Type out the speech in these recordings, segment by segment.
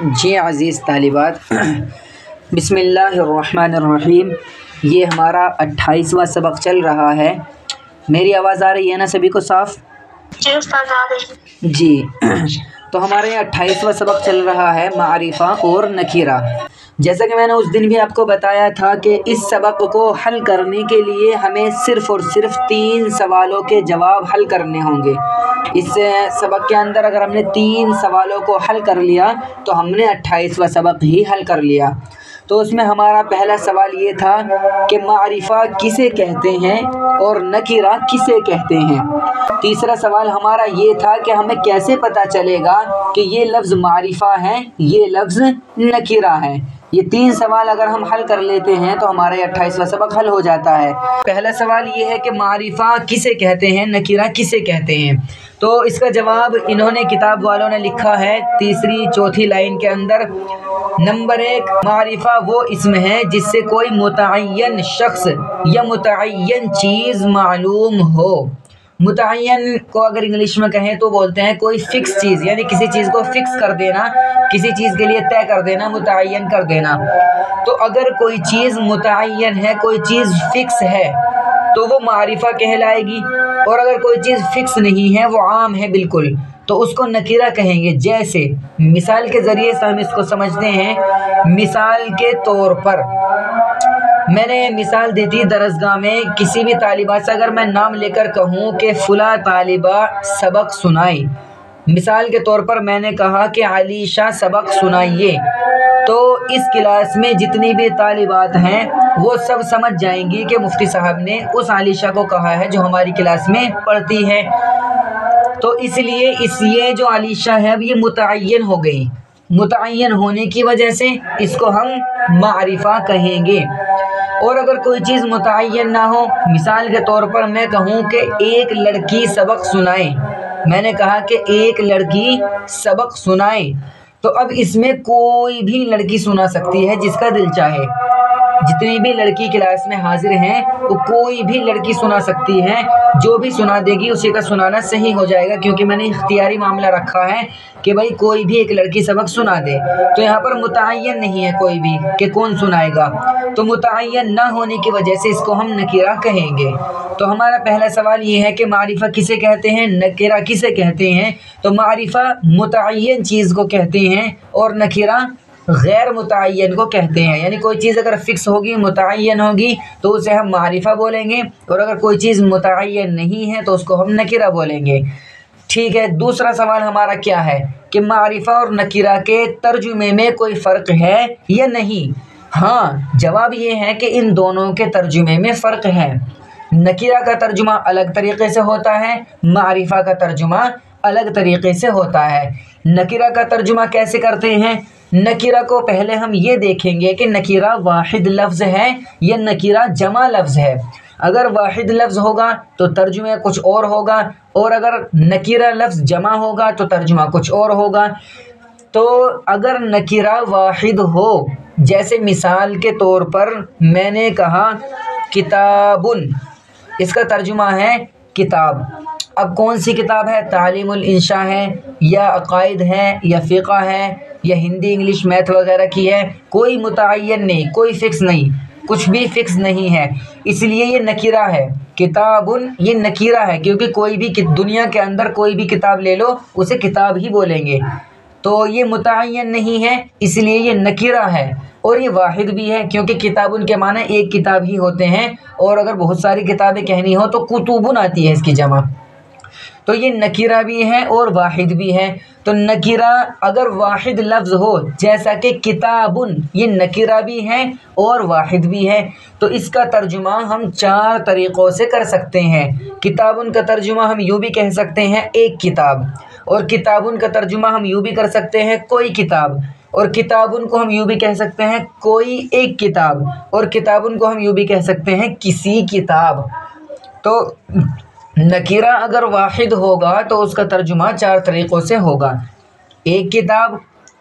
جی عزیز طالبات، بسم اللہ الرحمن الرحیم۔ یہ ہمارا 28واں سبق چل رہا ہے۔ میری آواز آ رہی ہے نا سبھی کو صاف؟ جی استاد آ رہی ہے۔ جی تو ہمارے یہ 28واں سبق چل رہا ہے معرفہ اور نکیرہ۔ جیسا کہ میں نے اس دن بھی آپ کو بتایا تھا کہ اس سبق کو حل کرنے کے لیے ہمیں صرف اور صرف 3 سوالوں کے جواب حل کرنے ہوں گے۔ اس سبق کے اندر اگر ہم نے 3 سوالوں کو حل کر لیا تو ہم نے 28واں سبق ہی حل کر لیا۔ تو اس میں ہمارا پہلا سوال یہ تھا کہ معرفہ کسے کہتے ہیں اور نکیرہ کسے کہتے ہیں۔ تیسرا سوال ہمارا یہ تھا کہ ہمیں کیسے پتہ چلے گا کہ یہ لفظ معرفہ ہے، یہ لفظ نکیرہ ہے۔ یہ 3 سوال اگر ہم حل کر لیتے ہیں تو ہمارا 28واں سبق حل ہو جاتا ہے۔ پہلا سوال یہ ہے کہ معرفہ کسے کہتے ہیں، نکیرہ کسے کہتے ہیں۔ تو اس کا جواب انہوں نے کتاب والوں نے لکھا ہے 3 4 لائن کے اندر۔ نمبر 1، معرفہ وہ اسم ہے جس سے کوئی متعین شخص یا متعین چیز معلوم ہو۔ متعین کو اگر انگلش میں کہیں تو بولتے ہیں کوئی فکس چیز، یعنی کسی چیز کو فکس کر دینا، کسی چیز کے لیے طے کر دینا، متعین کر دینا۔ تو اگر کوئی چیز متعین ہے، کوئی چیز فکس ہے تو وہ معرفہ کہلائے گی، اور اگر کوئی چیز فکس نہیں ہے، وہ عام ہے بالکل، تو اس کو نکیرہ کہیں گے۔ جیسے مثال کے ذریعے سے ہم اس کو سمجھتے ہیں۔ مثال کے طور پر میں نے مثال دی تھی درسگاہ میں، کسی بھی طالبہ سے اگر میں نام لے کر کہوں کہ فلاں طالبہ سبق سنائے، مثال کے طور پر میں نے کہا کہ علیشہ سبق سنائیے، تو اس کلاس میں جتنی بھی طالبات ہیں وہ سب سمجھ جائیں گی کہ مفتی صاحب نے اس علیشہ کو کہا ہے جو ہماری کلاس میں پڑھتی ہے۔ تو اس لیے یہ جو علیشہ ہے اب یہ متعین ہو گئی، متعین ہونے کی وجہ سے اس کو ہم معرفہ کہیں گے۔ اور اگر کوئی چیز متعین نہ ہو، مثال کے طور پر میں کہوں کہ ایک لڑکی سبق سنائے، میں نے کہا کہ ایک لڑکی سبق سنائے، تو اب اس میں کوئی بھی لڑکی سنا سکتی ہے جس کا دل چاہے۔ جتنی بھی لڑکی کلاس میں حاضر ہیں وہ کوئی بھی لڑکی سنا سکتی ہے، جو بھی سنا دے گی اسی کا سنانا صحیح ہو جائے گا، کیونکہ میں نے اختیاری معاملہ رکھا ہے کہ بھائی کوئی بھی ایک لڑکی سبق سنا دے۔ تو یہاں پر متعین نہیں ہے کوئی بھی کہ کون سنائے گا، تو متعین نہ ہونے کی وجہ سے اس کو ہم نکیرہ کہیں گے۔ تو ہمارا پہلا سوال یہ ہے کہ معرفہ کسے کہتے ہیں، نکیرہ کسے کہتے ہیں۔ تو معرفہ متعین چیز کو کہتے ہیں اور نکیرہ غیر متعین کو کہتے ہیں۔ یعنی کوئی چیز اگر فکس ہوگی، متعین ہوگی، تو اسے ہم معرفہ بولیں گے، اور اگر کوئی چیز متعین نہیں ہے تو اس کو ہم نکیرہ بولیں گے۔ ٹھیک ہے، دوسرا سوال ہمارا کیا ہے کہ معرفہ اور نکیرہ کے ترجمے میں کوئی فرق ہے یا نہیں؟ ہاں، جواب یہ ہے کہ ان دونوں کے ترجمے میں فرق ہے۔ نکیرہ کا ترجمہ الگ طریقے سے ہوتا ہے، معرفہ کا ترجمہ الگ طریقے سے ہوتا ہے۔ نکیرہ کا ترجمہ کیسے کرتے ہیں؟ نکیرہ کو پہلے ہم یہ دیکھیں گے کہ نکیرہ واحد لفظ ہے یا نکیرہ جمع لفظ ہے۔ اگر واحد لفظ ہوگا تو ترجمہ کچھ اور ہوگا، اور اگر نکیرہ لفظ جمع ہوگا تو ترجمہ کچھ اور ہوگا۔ تو اگر نکیرہ واحد ہو، جیسے مثال کے طور پر میں نے کہا کتابن، اس کا ترجمہ ہے کتاب۔ اب کون سی کتاب ہے؟ تعلیم الانشاء ہے، یا عقائد ہے، یا فقہ ہے، یا ہندی انگلش میتھ وغیرہ کی ہے؟ کوئی متعین نہیں، کوئی فکس نہیں، کچھ بھی فکس نہیں ہے، اس لیے یہ نکیرہ ہے۔ کتابن یہ نکیرہ ہے، کیونکہ کوئی بھی دنیا کے اندر کوئی بھی کتاب لے لو اسے کتاب ہی بولیں گے، تو یہ متعین نہیں ہے، اس لیے یہ نکیرہ ہے۔ اور یہ واحد بھی ہے، کیونکہ کتابن کے معنی ایک کتاب ہی ہوتے ہیں، اور اگر بہت ساری کتابیں کہنی ہو تو کتبن آتی ہے اس کی جمع۔ تو یہ نکیرہ بھی ہے اور واحد بھی ہے۔ تو نکیرہ اگر واحد لفظ ہو، جیسا کہ کتابن، یہ نکیرہ بھی ہے اور واحد بھی ہے، تو اس کا ترجمہ ہم 4 طریقوں سے کر سکتے ہیں۔ کتابن کا ترجمہ ہم یوں بھی کہہ سکتے ہیں ایک کتاب، اور کتابن کا ترجمہ ہم یوں بھی کر سکتے ہیں کوئی کتاب، اور کتابن کو ہم یوں بھی کہہ سکتے ہیں کوئی ایک کتاب، اور کتابن کو ہم یوں بھی کہہ سکتے ہیں کسی کتاب۔ تو نکیرہ اگر واحد ہوگا تو اس کا ترجمہ 4 طریقوں سے ہوگا: ایک کتاب،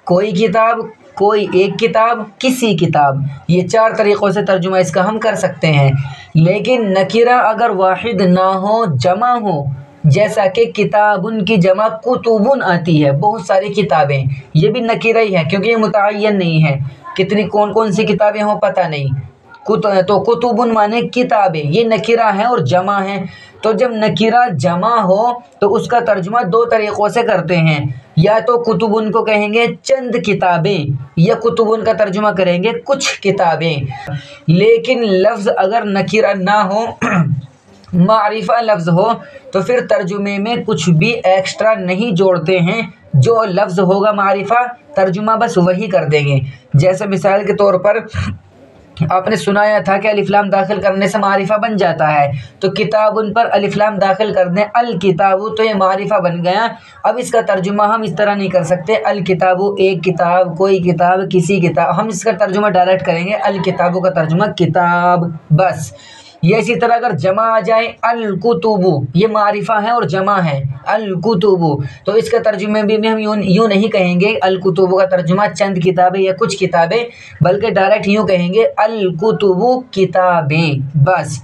کوئی ایک کتاب، کسی کتاب۔ یہ 4 طریقوں سے ترجمہ اس کا ہم کر سکتے ہیں۔ لیکن نکیرہ اگر واحد نہ ہو، جمع ہو، جیسا کہ کتابن کی جمع کتبن آتی ہے، بہت ساری کتابیں، یہ بھی نکیرہ ہی ہے کیونکہ یہ متعین نہیں ہے، کتنی کون کون سی کتابیں ہوں پتہ نہیں۔ تو کتبن مانے کتابیں، یہ نکیرہ ہے اور جمع ہے۔ تو جب نکیرہ جمع ہو تو اس کا ترجمہ دو طریقوں سے کرتے ہیں، یا تو کتبن کو کہیں گے چند کتابیں، یا کتبن کا ترجمہ کریں گے کچھ کتابیں۔ لیکن لفظ اگر نکیرہ نہ ہو معرفہ لفظ ہو تو پھر ترجمے میں کچھ بھی ایکسٹرا نہیں جوڑتے ہیں، جو لفظ ہوگا معرفہ ترجمہ بس وہی کر دیں گے۔ جیسے مثال کے طور پر آپ نے سنایا تھا کہ الف لام داخل کرنے سے معرفہ بن جاتا ہے، تو کتاب ان پر الف لام داخل کر دیں الکتاب، تو یہ معرفہ بن گیا۔ اب اس کا ترجمہ ہم اس طرح نہیں کر سکتے الکتاب ایک کتاب، کوئی کتاب، کسی کتاب، ہم اس کا ترجمہ ڈائریکٹ کریں گے الکتابوں کا ترجمہ کتاب بس۔ یہ اسی طرح اگر جمع آ جائے الکتب، یہ معرفہ ہے اور جمع ہے الکتب، تو اس کا ترجمہ بھی ہم یوں نہیں کہیں گے الکتب کا ترجمہ چند کتابیں یا کچھ کتابیں، بلکہ ڈائریکٹ یوں کہیں گے الکتب کتابیں بس۔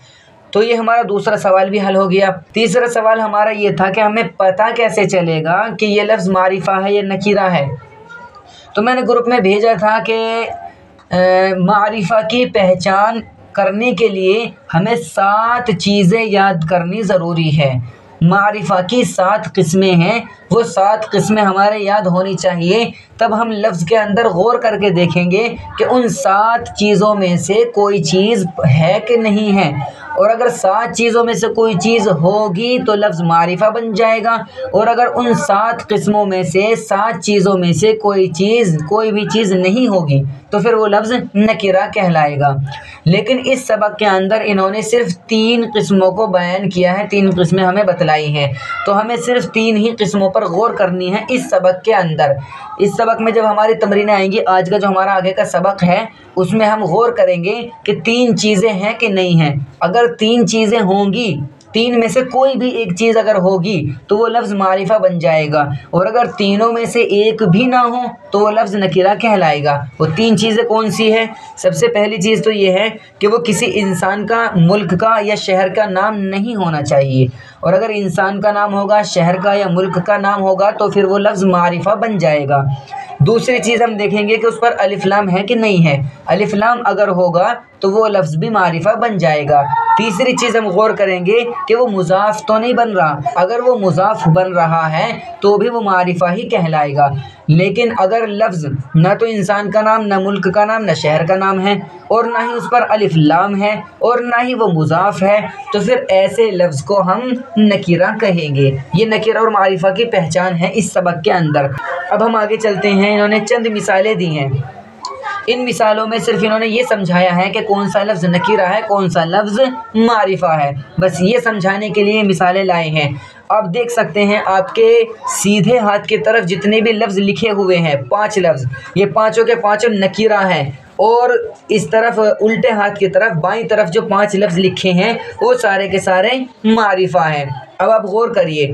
تو یہ ہمارا دوسرا سوال بھی حل ہو گیا۔ تیسرا سوال ہمارا یہ تھا کہ ہمیں پتہ کیسے چلے گا کہ یہ لفظ معرفہ ہے یا نکیرہ ہے۔ تو میں نے گروپ میں بھیجا تھا کہ معرفہ کی پہچان کرنے کے لیے ہمیں 7 چیزیں یاد کرنی ضروری ہے۔ معرفہ کی 7 قسمیں ہیں، وہ 7 قسمیں ہمارے یاد ہونی چاہیے، تب ہم لفظ کے اندر غور کر کے دیکھیں گے کہ ان 7 چیزوں میں سے کوئی چیز ہے کہ نہیں ہے، اور اگر 7 چیزوں میں سے کوئی چیز ہوگی تو لفظ معرفہ بن جائے گا، اور اگر ان 7 قسموں میں سے 7 چیزوں میں سے کوئی بھی چیز نہیں ہوگی تو پھر وہ لفظ نکرہ کہلائے گا۔ لیکن اس سبق کے اندر انہوں نے صرف 3 قسموں کو بیان کیا ہے، 3 قسمیں ہمیں بتلائی ہیں، تو ہمیں صرف 3 ہی قسموں پر غور کرنی ہے اس سبق کے اندر۔ اس سبق میں جب ہماری تمرینیں آئیں گی، آج کا جو ہمارا آگے کا سبق ہے اس میں ہم غور کریں گے کہ 3 چیزیں ہیں کہ نہیں ہیں۔ اگر 3 چیزیں ہوں گی، 3 میں سے کوئی بھی ایک چیز اگر ہوگی تو وہ لفظ معرفہ بن جائے گا، اور اگر تینوں میں سے ایک بھی نہ ہو تو وہ لفظ نکرہ کہلائے گا۔ وہ 3 چیزیں کون سی ہیں؟ سب سے پہلی چیز تو یہ ہے کہ وہ کسی انسان کا، ملک کا یا شہر کا نام نہیں ہونا چاہیے، اور اگر انسان کا نام ہوگا، شہر کا یا ملک کا نام ہوگا تو پھر وہ لفظ معرفہ بن جائے گا۔ دوسری چیز ہم دیکھیں گے کہ اس پر الف لام ہے کہ نہیں ہے، الف لام اگر ہوگا تو وہ لفظ بھی معرفہ بن جائے گا۔ تیسری چیز ہم غور کریں گے کہ وہ مضاف تو نہیں بن رہا، اگر وہ مضاف بن رہا ہے تو بھی وہ معرفہ ہی کہلائے گا۔ لیکن اگر لفظ نہ تو انسان کا نام، نہ ملک کا نام، نہ شہر کا نام ہے، اور نہ ہی اس پر الف لام ہے، اور نہ ہی وہ مضاف ہے، تو پھر ایسے لفظ کو ہم نکرہ کہیں گے۔ یہ نکرہ اور معرفہ کی پہچان ہے اس سبق کے اندر۔ اب ہم آگے چلتے ہیں، انہوں نے چند مثالیں دی ہیں، ان مثالوں میں صرف انہوں نے یہ سمجھایا ہے کہ کون سا لفظ نکرہ ہے، کون سا لفظ معرفہ ہے، بس یہ سمجھانے کے لیے مثالیں لائے ہیں۔ آپ دیکھ سکتے ہیں آپ کے سیدھے ہاتھ کی طرف جتنے بھی لفظ لکھے ہوئے ہیں، 5 لفظ، یہ پانچوں کے پانچوں نکرہ ہیں، اور اس طرف الٹے ہاتھ کی طرف بائیں طرف جو 5 لفظ لکھے ہیں وہ سارے کے سارے معرفہ ہیں۔ اب آپ غور کریے،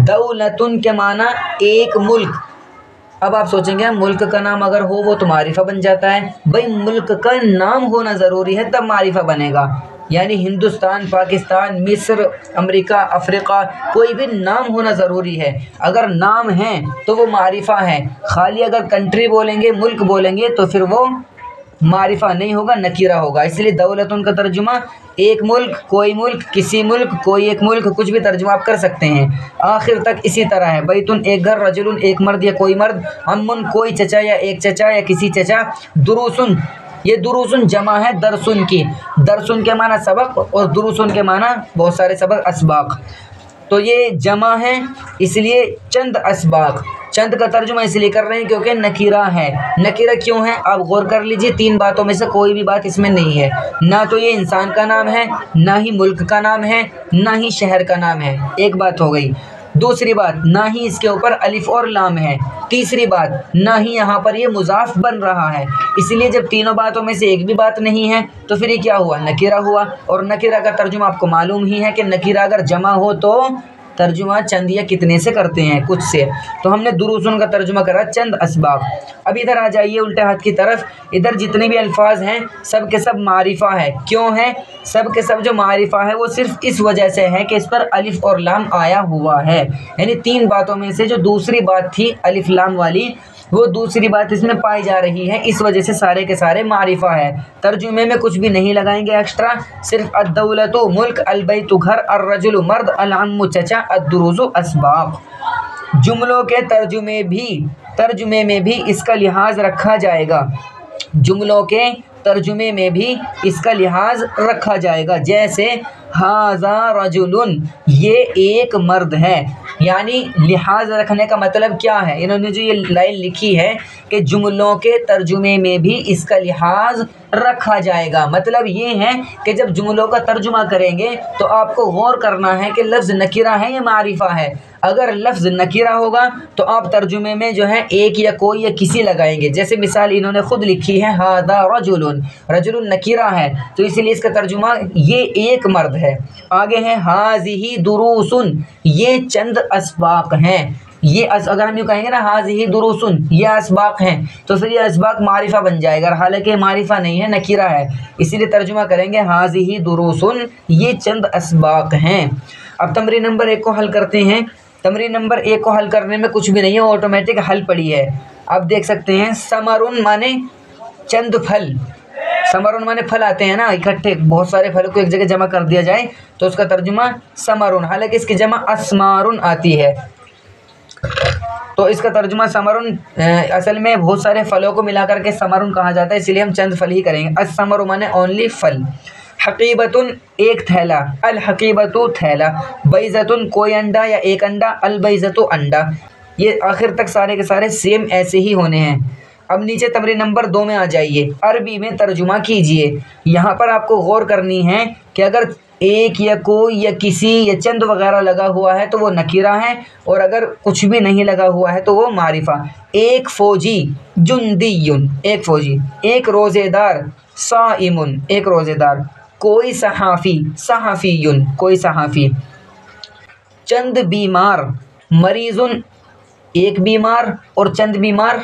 دولتن کے معنی ایک ملک۔ اب آپ سوچیں گے ملک کا نام اگر ہو وہ تو معرفہ بن جاتا ہے، بھائی ملک کا نام ہونا ضروری ہے تب معرفہ بنے گا، یعنی ہندوستان، پاکستان، مصر، امریکہ، افریقہ، کوئی بھی نام ہونا ضروری ہے۔ اگر نام ہے تو وہ معرفہ ہے، خالی اگر کنٹری بولیں گے، ملک بولیں گے تو پھر وہ معرفہ نہیں ہوگا، نکرہ ہوگا۔ اس لیے دولتن کا ترجمہ ایک ملک، کوئی ملک، کسی ملک، کوئی ایک ملک، کچھ بھی ترجمہ آپ کر سکتے ہیں، آخر تک اسی طرح ہے۔ بیتن ایک گھر، رجلن ایک مرد یا کوئی مرد، عمن کوئی چچا یا ایک چچا یا کسی چچا، دروسن یہ دروسن جمع ہے درسن کی، درسن کے معنی سبق اور دروسن کے معنی بہت سارے سبق، اسباق، تو یہ جمع ہے اس لیے چند اسباق۔ چند کا ترجمہ اس لیے کر رہے ہیں کیونکہ نکرہ ہے۔ نکرہ کیوں ہے آپ غور کر لیجئے، 3 باتوں میں سے کوئی بھی بات اس میں نہیں ہے، نہ تو یہ انسان کا نام ہے، نہ ہی ملک کا نام ہے، نہ ہی شہر کا نام ہے، ایک بات ہو گئی۔ دوسری بات، نہ ہی اس کے اوپر الف اور لام ہے۔ تیسری بات، نہ ہی یہاں پر یہ مضاف بن رہا ہے۔ اس لیے جب تینوں باتوں میں سے ایک بھی بات نہیں ہے تو پھر یہ کیا ہوا؟ نکرہ ہوا، اور نکرہ کا ترجمہ آپ کو معلوم ہی ہے کہ نکرہ اگر جمع ہو تو ترجمہ چند یا کتنے سے کرتے ہیں، کچھ سے، تو ہم نے دروسن کا ترجمہ کرا چند اسباق۔ اب ادھر آ جائیے الٹے ہاتھ کی طرف، ادھر جتنے بھی الفاظ ہیں سب کے سب معرفہ ہے۔ کیوں ہے؟ سب کے سب جو معرفہ ہے وہ صرف اس وجہ سے ہے کہ اس پر الف اور لام آیا ہوا ہے، یعنی تین باتوں میں سے جو دوسری بات تھی الف لام والی، وہ دوسری بات اس میں پائی جا رہی ہے، اس وجہ سے سارے کے سارے معرفہ ہے۔ ترجمے میں کچھ بھی نہیں لگائیں گے ایکسٹرا، صرف الدولت ملک، البیت گھر، الرجل مرد، العم چچا، الدروس اسباق۔ جملوں کے ترجمے میں بھی اس کا لحاظ رکھا جائے گا، جملوں کے ترجمے میں بھی اس کا لحاظ رکھا جائے گا، جیسے ھذا رجل، یہ ایک مرد ہے، یعنی لحاظ رکھنے کا مطلب کیا ہے؟ انہوں نے جو یہ لائن لکھی ہے کہ جملوں کے ترجمے میں بھی اس کا لحاظ رکھا جائے گا، مطلب یہ ہے کہ جب جملوں کا ترجمہ کریں گے تو آپ کو غور کرنا ہے کہ لفظ نکرہ ہے یا معرفہ ہے۔ اگر لفظ نکرہ ہوگا تو آپ ترجمے میں جو ہے ایک یا کوئی یا کسی لگائیں گے، جیسے مثال انہوں نے خود لکھی ہے ھذا رجل، رجل نکرہ ہے تو اسی لیے اس کا ترجمہ یہ ایک مرد ہے۔ آگے ہے ھذہ دروس، یہ چند اسباق ہیں، یہ اگر ہم یوں کہیں گے نا ھذہ دروس، یہ اسباق ہیں، تو پھر یہ اسباق معرفہ بن جائے گا، حالانکہ معرفہ نہیں ہے نکرہ ہے، اسی لیے ترجمہ کریں گے ھذہ دروس، یہ چند اسباق ہیں۔ اب تمرین نمبر 1 کو حل کرتے ہیں۔ تمرین نمبر 1 کو حل کرنے میں کچھ بھی نہیں ہے، آٹومیٹک حل پڑی ہے۔ اب دیکھ سکتے ہیں ثمرن مانے چند پھل، ثمرن مانے پھل آتے ہیں نا اکٹھے، بہت سارے پھلوں کو ایک جگہ جمع کر دیا جائے تو اس کا ترجمہ ثمرن، حالانکہ اس کی جمع اسمارن آتی ہے، تو اس کا ترجمہ ثمرن اصل میں بہت سارے پھلوں کو ملا کر کے ثمرن کہا جاتا ہے، اس لیے ہم چند پھل ہی کریں گے۔ الثمر مانے اونلی پھل۔ حقیبتن ایک تھیلا، الحقیبت تھیلا، بیضتن کوئی انڈا یا ایک انڈا، البیضۃ انڈا، یہ آخر تک سارے کے سارے سیم ایسے ہی ہونے ہیں۔ اب نیچے تمرین نمبر 2 میں آ جائیے، عربی میں ترجمہ کیجئے۔ یہاں پر آپ کو غور کرنی ہے کہ اگر ایک یا کوئی یا کسی یا چند وغیرہ لگا ہوا ہے تو وہ نکرہ ہے، اور اگر کچھ بھی نہیں لگا ہوا ہے تو وہ معرفہ۔ ایک فوجی، جندی، ایک فوجی، ایک روزے دار، صائم، ایک روزے دار، کوئی صحافی، صحافی، کوئی صحافی، چند بیمار، مریض، ایک بیمار اور چند بیمار،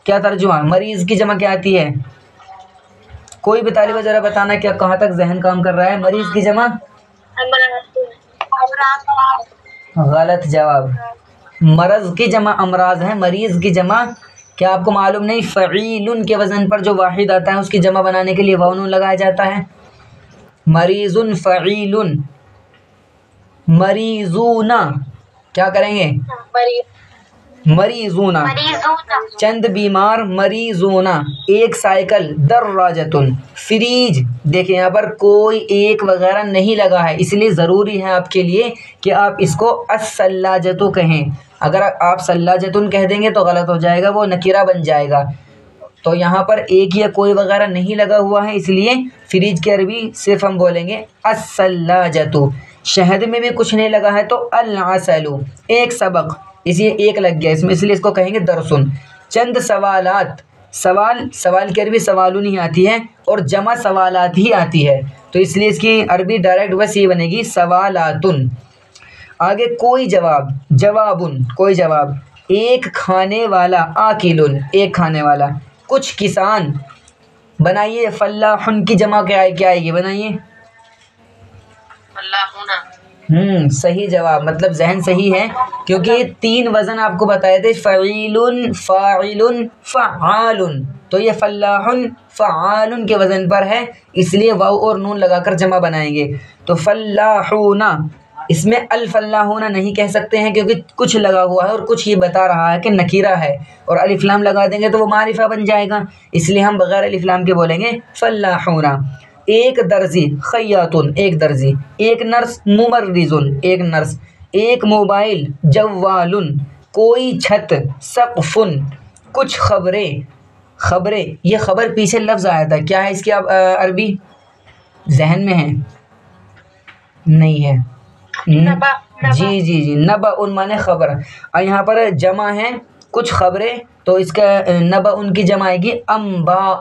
کیا ترجمہ؟ مریض کی جمع کیا آتی ہے؟ کوئی بھی طالبہ ذرا بتانا کیا کہاں تک ذہن کام کر رہا ہے؟ مریض کی جمع؟ غلط جواب، مرض کی جمع امراض ہے، مریض کی جمع کیا آپ کو معلوم نہیں؟ فعیل کے وزن پر جو واحد آتا ہے اس کی جمع بنانے کے لیے واو نون لگایا جاتا ہے۔ مریض فعیل، مریضون، کیا کریں گے؟ مریضون، چند بیمار، مریضون، ایک سائیکل، دراجتن، فریج، دیکھیں یہاں پر کوئی ایک وغیرہ نہیں لگا ہے، اس لیے ضروری ہے آپ کے لیے کہ آپ اس کو الثلاجۃ کہیں، اگر آپ ثلاجتن کہہ دیں گے تو غلط ہو جائے گا، وہ نکرہ بن جائے گا، تو یہاں پر ایک یا کوئی وغیرہ نہیں لگا ہوا ہے، اس لیے فریج کی عربی صرف ہم بولیں گے الثلاجۃ۔ شہد میں بھی کچھ نہیں لگا ہے تو العسل، ایک سبق، اس لیے ایک لگ گیا اس میں، اس لیے اس کو کہیں گے درسن۔ چند سوالات، سوال کی عربی سوالون ہی آتی ہے اور جمع سوالات ہی آتی ہے، تو اس لیے اس کی عربی ڈائریکٹ بس یہ بنے گی سوالاتن۔ آگے کوئی جواب، جوابن، کوئی جواب، ایک کھانے والا، آکلن، ایک کھانے والا، کچھ کسان، بنائیے فلاحن کی جمع کیا آئے گی؟ بنائیے صحیح جواب، مطلب ذہن صحیح ہے کیونکہ یہ 3 وزن آپ کو بتائے تھے، فعیل، فاعل، فعال، تو یہ فلاح فعال کے وزن پر ہے، اس لیے واو اور نون لگا کر جمع بنائیں گے، تو فلاحون، اس میں الفلاحون نہیں کہہ سکتے ہیں کیونکہ کچھ لگا ہوا ہے اور کچھ یہ بتا رہا ہے کہ نکیرہ ہے، اور الف لام لگا دیں گے تو وہ معرفہ بن جائے گا، اس لیے ہم بغیر الف لام کے بولیں گے فلاحون۔ ایک درزی، خیاطن، ایک درزی، ایک نرس، ممرضن، ایک نرس، ایک موبائل، جوالن، کوئی چھت، سقفن، کچھ خبریں، یہ خبر پیچھے لفظ آیا تھا، کیا ہے اس کی عربی؟ ذہن میں ہے؟ نہیں ہے؟ جی، نبأ مانے خبر، اور یہاں پر جمع ہے کچھ خبریں، تو اس کا نبأ کی جمع آئے گی انباء،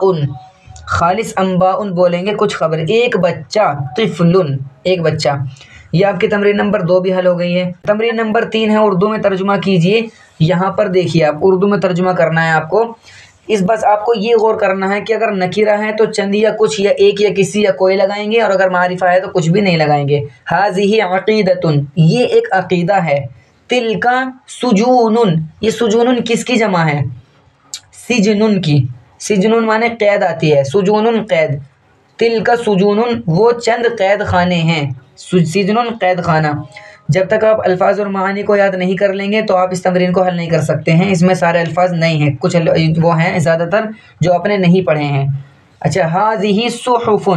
خالص انباء بولیں گے کچھ خبر۔ ایک بچہ، طفل، ایک بچہ، یہ آپ کی تمرین نمبر 2 بھی حل ہو گئی ہے۔ تمرین نمبر 3 ہے اردو میں ترجمہ کیجئے۔ یہاں پر دیکھیے آپ اردو میں ترجمہ کرنا ہے آپ کو۔ اس بس آپ کو یہ غور کرنا ہے کہ اگر نکیرہ ہے تو چند یا کچھ یا ایک یا کسی یا کوئی لگائیں گے، اور اگر معرفہ ہے تو کچھ بھی نہیں لگائیں گے۔ ہذہ عقیدۃ، یہ ایک عقیدہ ہے۔ تلک سجون، یہ سجون کس کی جمع ہے؟ سجنن کی۔ سجنن مانے قید آتی ہے، سجون قید۔ تلک سجون، وہ چند قید خانے ہیں، سجن قید خانہ۔ جب تک آپ الفاظ اور معانی کو یاد نہیں کر لیں گے تو آپ اس تمرین کو حل نہیں کر سکتے ہیں۔ اس میں سارے الفاظ نئے ہیں، کچھ وہ ہیں زیادہ تر جو آپ نے نہیں پڑھے ہیں۔ اچھا، ہذہ صحف،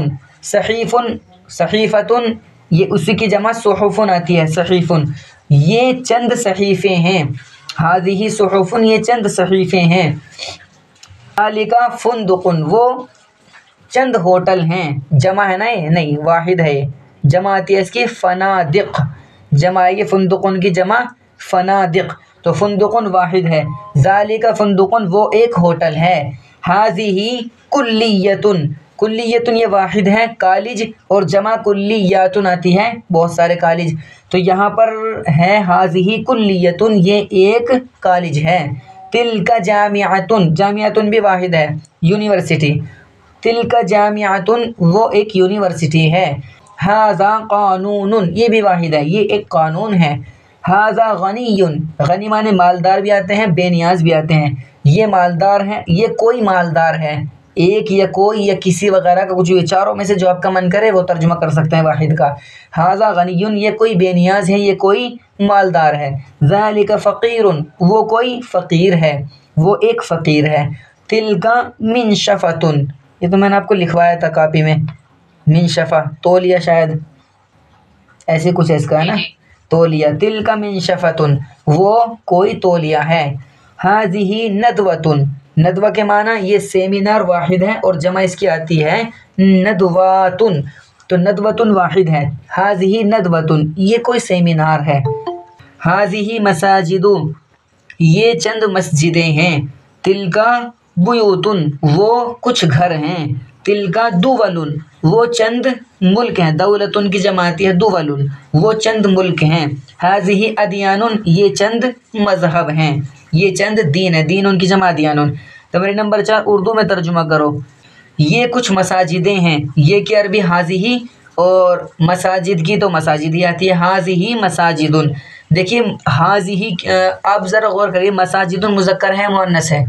صحیف، صحیفۃ، یہ اسی کی جمع صحف آتی ہے، صحیف، یہ چند صحیفے ہیں۔ ہذہ صحف، یہ چند صحیفے ہیں۔ ذالک فندق، وہ چند ہوٹل ہیں۔ جمع ہے نا یہ؟ نہیں، واحد ہے یہ۔ جمع آتی ہے اس کی فنادق، جمع آئے گی فندقن کی جمع فنادق، تو فندقن واحد ہے۔ ذالک فندقن، وہ ایک ہوٹل ہے۔ ہذہ کلیۃ، کلیۃ یہ واحد ہے، کالج، اور جمع کلیات آتی ہے، بہت سارے کالج، تو یہاں پر ہے ہذہ کلیۃ، یہ ایک کالج ہے۔ تلک جامعۃ، جامعۃ بھی واحد ہے، یونیورسٹی۔ تلک جامعۃ، وہ ایک یونیورسٹی ہے۔ ھذا قانون، یہ بھی واحد ہے، یہ ایک قانون ہے۔ ھذا غنی، غنی مانے مالدار بھی آتے ہیں، بے نیاز بھی آتے ہیں۔ یہ مالدار ہے، یہ کوئی مالدار ہے، ایک یا کوئی یا کسی وغیرہ کا کچھ بھی، چاروں میں سے جو آپ کا من کرے وہ ترجمہ کر سکتے ہیں واحد کا۔ ھذا غنی، یہ کوئی بے نیاز ہے، یہ کوئی مالدار ہے۔ ذالک فقیر، وہ کوئی فقیر ہے، وہ ایک فقیر ہے۔ تلک منشفۃ، یہ تو میں نے آپ کو لکھوایا تھا کاپی میں، منشفہ تولیہ، شاید ایسے کچھ ہے اس کا، ہے نا، تولیہ۔ تلک منشفۃ، وہ کوئی تولیہ ہے۔ ہذہ ندوۃ، ندوہ کے معنی یہ سیمینار واحد ہے، اور جمع اس کی آتی ہے ندوات، تو ندوۃ واحد ہے۔ ہذہ ندوۃ، یہ کوئی سیمینار ہے۔ ہذہ مساجد، یہ چند مسجدیں ہیں۔ تلک بیوت، وہ کچھ گھر ہیں۔ تلک دول، وہ چند ملک ہیں، دولتن کی جمع آتی ہے دول، وہ چند ملک ہیں۔ ہذہ ادیان، یہ چند مذہب ہیں، یہ چند دین ہے، دین ان کی جمع دیان۔ تمرین نمبر 4 اردو میں ترجمہ کرو۔ یہ کچھ مساجدیں ہیں، یہ کی عربی ہذہ، اور مساجد کی تو مساجد ہی آتی ہے، ہذہ مساجد۔ دیکھیے ہذہ، آپ ذرا غور کریے، مساجد مذکر ہے مؤنث ہے؟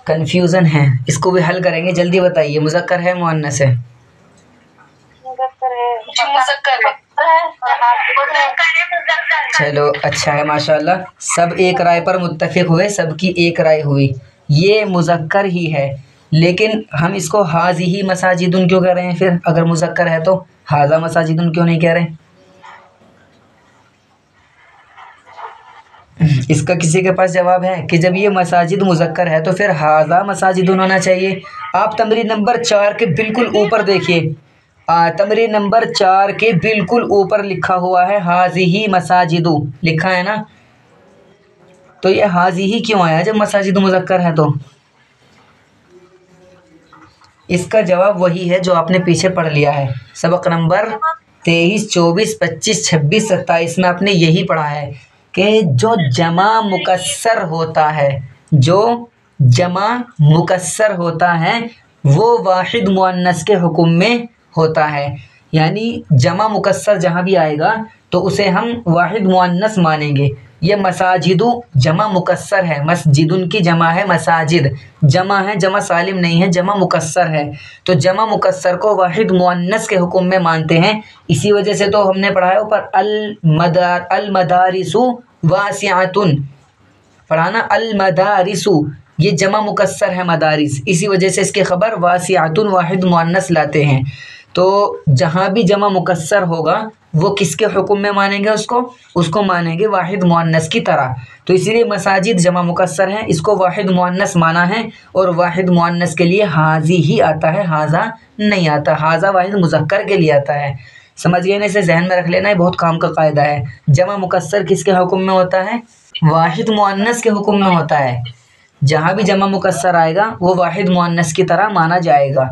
کنفیوژن ہے، اس کو بھی حل کریں گے، جلدی بتائیے، مذکر ہے مؤنث ہے؟ چلو اچھا ہے، ماشاءاللہ، سب ایک رائے پر متفق ہوئے، سب کی ایک رائے ہوئی، یہ مذکر ہی ہے۔ لیکن ہم اس کو ہذہ مساجد کیوں کہہ رہے ہیں پھر؟ اگر مذکر ہے تو ھذا مساجد کیوں نہیں کہہ رہے؟ اس کا کسی کے پاس جواب ہے کہ جب یہ مساجد مذکر ہے تو پھر ھذا مساجد ہونا چاہیے۔ آپ تمرین نمبر 4 کے بالکل اوپر دیکھیے، تمرین نمبر 4 کے بالکل اوپر لکھا ہوا ہے ھذہ مساجد، لکھا ہے نا، تو یہ ھذہ کیوں آیا جب مساجد مذکر ہے؟ تو اس کا جواب وہی ہے جو آپ نے پیچھے پڑھ لیا ہے، سبق نمبر 23، 24، 25، 26، 27 میں آپ نے یہی پڑھا ہے کہ جو جمع مکسر ہوتا ہے، جو جمع مکسر ہوتا ہے وہ واحد مؤنث کے حکم میں ہوتا ہے، یعنی جمع مکسر جہاں بھی آئے گا تو اسے ہم واحد مؤنث مانیں گے۔ یہ مساجد جمع مکسر ہے، مسجد کی جمع ہے مساجد، جمع ہے، جمع سالم نہیں ہے، جمع مکسر ہے، تو جمع مکسر کو واحد مؤنث کے حکم میں مانتے ہیں۔ اسی وجہ سے تو ہم نے پڑھا ہے اوپر المدارس واسعۃ، پڑھا نا، المدارس، یہ جمع مکسر ہے مدارس، اسی وجہ سے اس کی خبر واسعۃ واحد مؤنث لاتے ہیں۔ تو جہاں بھی جمع مکسر ہوگا وہ کس کے حکم میں مانیں گے؟ اس کو مانیں گے واحد مؤنث کی طرح، تو اسی لیے مساجد جمع مکسر ہے، اس کو واحد مؤنث مانا ہے، اور واحد مؤنث کے لیے ھذہ ہی آتا ہے، ھذا نہیں آتا، ھذا واحد مذکر کے لیے آتا ہے۔ سمجھ گئے نا؟ اسے ذہن میں رکھ لینا، یہ بہت کام کا قاعدہ ہے۔ جمع مکسر کس کے حکم میں ہوتا ہے؟ واحد مؤنث کے حکم میں ہوتا ہے، جہاں بھی جمع مکسر آئے گا وہ واحد مؤنث کی طرح مانا جائے گا۔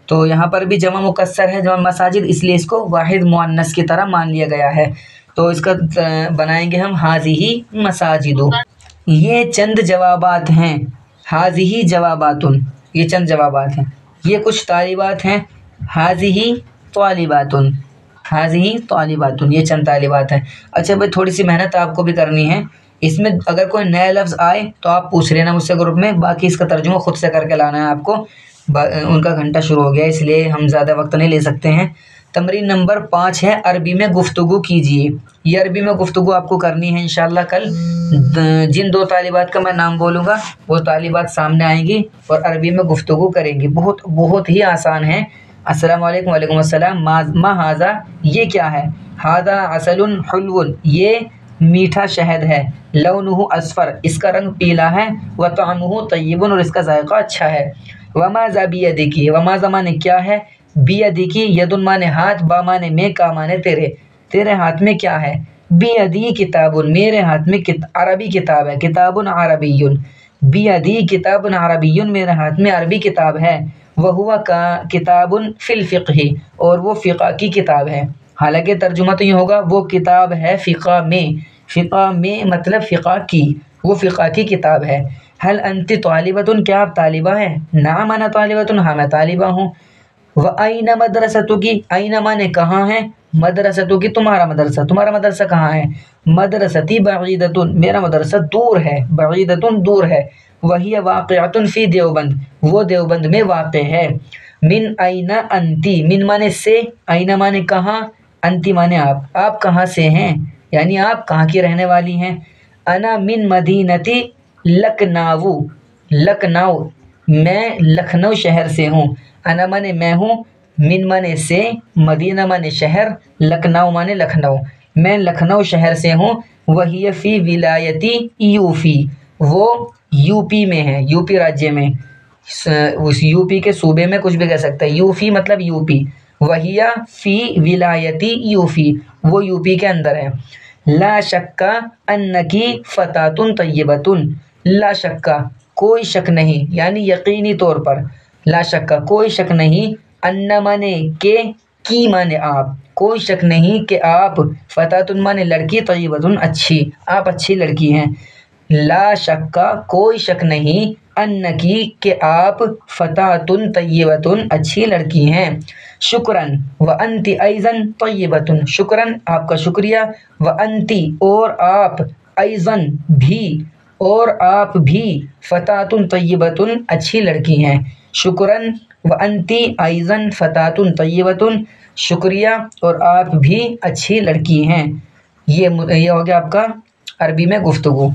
تو یہاں پر بھی جمع مکسر ہے جمع مساجد، اس لیے اس کو واحد مؤنث کی طرح مان لیا گیا ہے۔ تو اس کا بنائیں گے ہم ہاذہ مساجد۔ یہ چند جوابات ہیں، ہاذہ جوابات، یہ چند جوابات ہیں، یہ کچھ طالبات ہیں، ہاذہ طالبات، ہاذہ طالبات، یہ چند طالبات ہیں۔ اچھا بھائی تھوڑی سی محنت آپ کو بھی کرنی ہے، اس میں اگر کوئی نیا لفظ آئے تو آپ پوچھ لینا مجھ سے گروپ میں، باقی اس کا ترجمہ خود سے کر کے لانا ہے آپ کو۔ ان کا گھنٹہ شروع ہو گیا اس لیے ہم زیادہ وقت نہیں لے سکتے ہیں۔ تمرین نمبر 5 ہے عربی میں گفتگو کیجیے۔ یہ عربی میں گفتگو آپ کو کرنی ہے انشاءاللہ کل۔ جن 2 طالبات کا میں نام بولوں گا وہ طالبات سامنے آئیں گی اور عربی میں گفتگو کریں گی، بہت ہی آسان ہے۔ السلام علیکم، وعلیکم السلام، ما ھذا، یہ کیا ہے؟ ھذا عسل حلو، یہ میٹھا شہد ہے، لونہ اصفر، اس کا رنگ پیلا ہے، وطعمہ طیب، اور اس کا ذائقہ اچھا ہے۔ وماذا بیدک، وماذا مانے کیا ہے، بیدک ید مانے ہاتھ، با مانے میں، کا مانے تیرے، تیرے ہاتھ میں کیا ہے؟ بیدی کتاب، میرے ہاتھ میں عربی کتاب ہے، کتاب عربی، بیدی کتاب عربی، میرے ہاتھ میں عربی کتاب ہے، وہو کتاب فی الفقہ، اور وہ فقہ کی کتاب ہے۔ حالانکہ ترجمہ تو یہ ہوگا وہ کتاب ہے فقہ میں، فقہ میں مطلب فقہ کی، وہ فقہ کی کتاب ہے۔ هل انت طالبۃ، کیا آپ طالبہ ہیں؟ نعم انا طالبۃ، ہاں میں طالبہ ہوں۔ وَأَيْنَ مَدْرَسَتُكِ، أَيْنَ مانے کہاں ہے، مدرسَتُكِ تمہارا مدرسہ، تمہارا مدرسہ کہاں ہے؟ مدرستی بعیدۃ، میرا مدرسہ دور ہے، بعیدۃ دور ہے۔ وَهِيَ واقعۃ فی دیوبند، وہ دیوبند میں واقع ہے۔ من أَيْنَ أَنْتِ، من مانے سے، أَيْنَ مانے کہاں، أَنْتِ مانے آپ کہاں سے ہیں، یعنی آپ کہاں کی رہنے والی ہیں۔ أنا من مدینۃ لکھنؤ، لکھنؤ، میں لکھنؤ شہر سے ہوں۔ انا مانے میں ہوں، من مانے سے، مدینہ مانے شہر، لکھنؤ مانے لکھنؤ، میں لکھنؤ شہر سے ہوں۔ وہی فی ولایت یوفی، وہ یو پی میں ہے، یو پی راجیہ میں، اس یو پی کے صوبے میں کچھ بھی کہہ سکتا ہے، یوفی مطلب یو پی۔ وہی فی ولایت یوفی، وہ یو پی کے اندر ہے۔ لا شک انکی فتاۃ طیبۃ، لا شک کوئی شک نہیں، یعنی یقینی طور پر، لا شک کوئی شک نہیں، ان مانے کہ، کی مانے آپ، کوئی شک نہیں کہ آپ، فتاۃ مانے لڑکی، طیبۃ اچھی، آپ اچھی لڑکی ہیں۔ لا شک کوئی شک نہیں، انکی کہ آپ، فتاۃ طیبۃ اچھی لڑکی ہیں۔ شکراً، وانت ایضا طیبۃ، شکراً آپ کا شکریہ، وانت اور آپ، ایضا بھی، اور آپ بھی، فتاۃ طیبۃ اچھی لڑکی ہیں۔ شکراً وانت ایضا فتاۃ طیبۃ، شکریہ اور آپ بھی اچھی لڑکی ہیں۔ یہ ہو گیا آپ کا عربی میں گفتگو۔